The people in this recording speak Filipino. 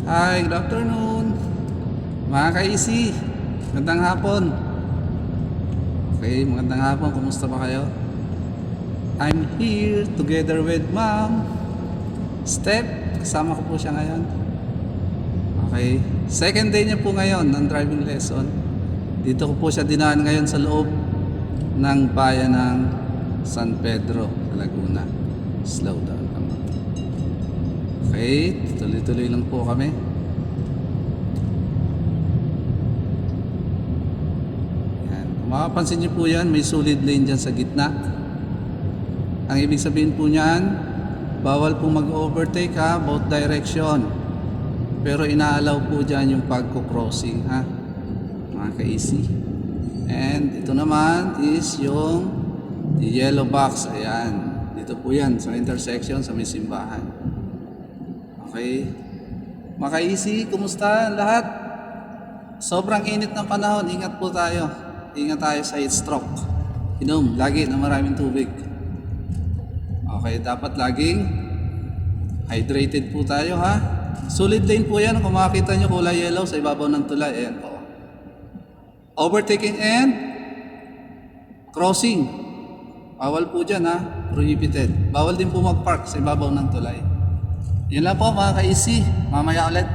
Hi, good afternoon. Mga ka-easy, magandang hapon. Okay, magandang hapon. Kumusta ba kayo? I'm here together with Ma'am Steph. Kasama ko po siya ngayon. Okay, second day niya po ngayon ng driving lesson. Dito ko po siya dinaan ngayon sa loob ng bayan ng San Pedro, Laguna. Slow down kami. Okay, tuloy-tuloy lang po kami. Yan. Kung makapansin niyo po yan, may solid lane dyan sa gitna. Ang ibig sabihin po niyan, bawal po mag-overtake ha, both direction. Pero inaalaw po dyan yung pagko-crossing ha, mga ka-easy. And ito naman is yung the yellow box. Ayan, dito po yan sa intersection sa may simbahan. Okay, mga ka-easy, kumusta lahat? Sobrang init ng panahon, ingat po tayo. Ingat tayo sa heat stroke. Inom lagi ng maraming tubig. Okay, dapat laging hydrated po tayo ha. Solid lane po yan. Kung makakita nyo kulay yellow sa ibabaw ng tulay, ayan po. Overtaking and crossing, bawal po dyan ha, prohibited. Bawal din po mag-park sa ibabaw ng tulay. Yun lang po mga ka-easy. Mamaya ulit.